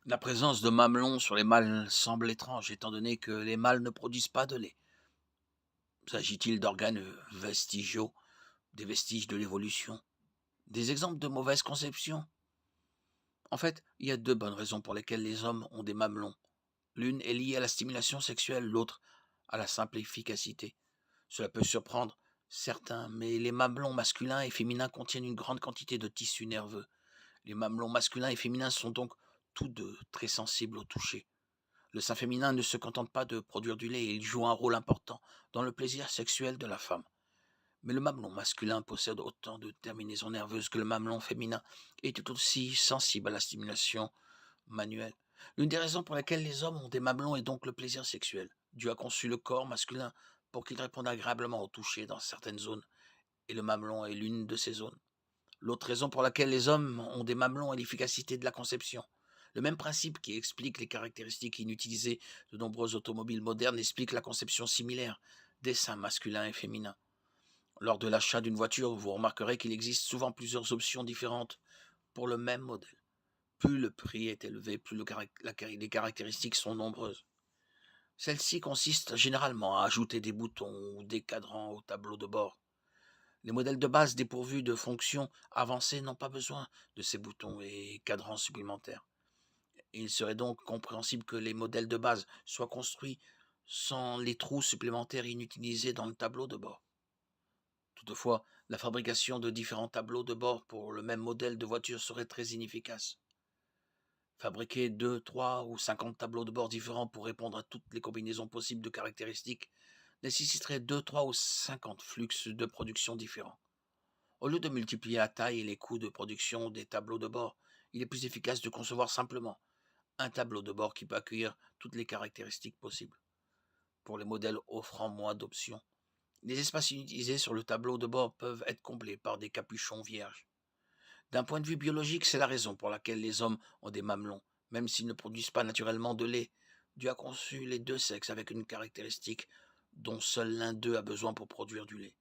La présence de mamelons sur les mâles semble étrange, étant donné que les mâles ne produisent pas de lait. S'agit-il d'organes vestigiaux, des vestiges de l'évolution, des exemples de mauvaise conception? En fait, il y a deux bonnes raisons pour lesquelles les hommes ont des mamelons. L'une est liée à la stimulation sexuelle, l'autre à la simple efficacité. Cela peut surprendre certains, mais les mamelons masculins et féminins contiennent une grande quantité de tissu nerveux. Les mamelons masculins et féminins sont donc tous deux très sensibles au toucher. Le sein féminin ne se contente pas de produire du lait, il joue un rôle important dans le plaisir sexuel de la femme. Mais le mamelon masculin possède autant de terminaisons nerveuses que le mamelon féminin et est tout aussi sensible à la stimulation manuelle. L'une des raisons pour lesquelles les hommes ont des mamelons est donc le plaisir sexuel. Dieu a conçu le corps masculin pour qu'il réponde agréablement au toucher dans certaines zones, et le mamelon est l'une de ces zones. L'autre raison pour laquelle les hommes ont des mamelons est l'efficacité de la conception. Le même principe qui explique les caractéristiques inutilisées de nombreuses automobiles modernes explique la conception similaire des seins masculins et féminins. Lors de l'achat d'une voiture, vous remarquerez qu'il existe souvent plusieurs options différentes pour le même modèle. Plus le prix est élevé, plus les caractéristiques sont nombreuses. Celles-ci consistent généralement à ajouter des boutons ou des cadrans au tableau de bord. Les modèles de base dépourvus de fonctions avancées n'ont pas besoin de ces boutons et cadrans supplémentaires. Il serait donc compréhensible que les modèles de base soient construits sans les trous supplémentaires inutilisés dans le tableau de bord. Toutefois, la fabrication de différents tableaux de bord pour le même modèle de voiture serait très inefficace. Fabriquer 2, 3 ou 50 tableaux de bord différents pour répondre à toutes les combinaisons possibles de caractéristiques nécessiterait 2, 3 ou 50 flux de production différents. Au lieu de multiplier la taille et les coûts de production des tableaux de bord, il est plus efficace de concevoir simplement un tableau de bord qui peut accueillir toutes les caractéristiques possibles. Pour les modèles offrant moins d'options, les espaces inutilisés sur le tableau de bord peuvent être comblés par des capuchons vierges. D'un point de vue biologique, c'est la raison pour laquelle les hommes ont des mamelons, même s'ils ne produisent pas naturellement de lait. Dieu a conçu les deux sexes avec une caractéristique dont seul l'un d'eux a besoin pour produire du lait.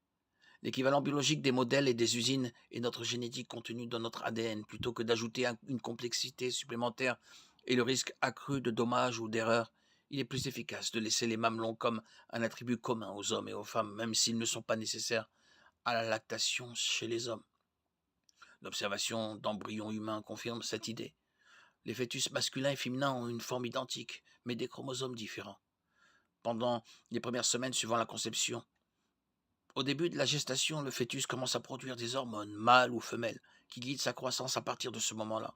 L'équivalent biologique des modèles et des usines est notre génétique contenue dans notre ADN, plutôt que d'ajouter une complexité supplémentaire et le risque accru de dommages ou d'erreurs. Il est plus efficace de laisser les mamelons comme un attribut commun aux hommes et aux femmes, même s'ils ne sont pas nécessaires à la lactation chez les hommes. L'observation d'embryons humains confirme cette idée. Les fœtus masculins et féminins ont une forme identique, mais des chromosomes différents. Pendant les premières semaines suivant la conception, au début de la gestation, le fœtus commence à produire des hormones, mâles ou femelles, qui guident sa croissance à partir de ce moment-là.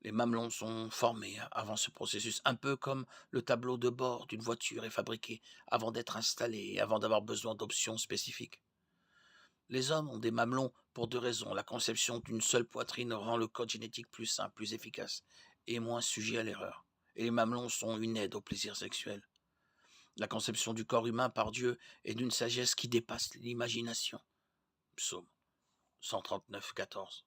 Les mamelons sont formés avant ce processus, un peu comme le tableau de bord d'une voiture est fabriqué avant d'être installé et avant d'avoir besoin d'options spécifiques. Les hommes ont des mamelons pour deux raisons. La conception d'une seule poitrine rend le code génétique plus simple, plus efficace et moins sujet à l'erreur. Et les mamelons sont une aide au plaisir sexuel. La conception du corps humain par Dieu est d'une sagesse qui dépasse l'imagination. Psaume 139, 14.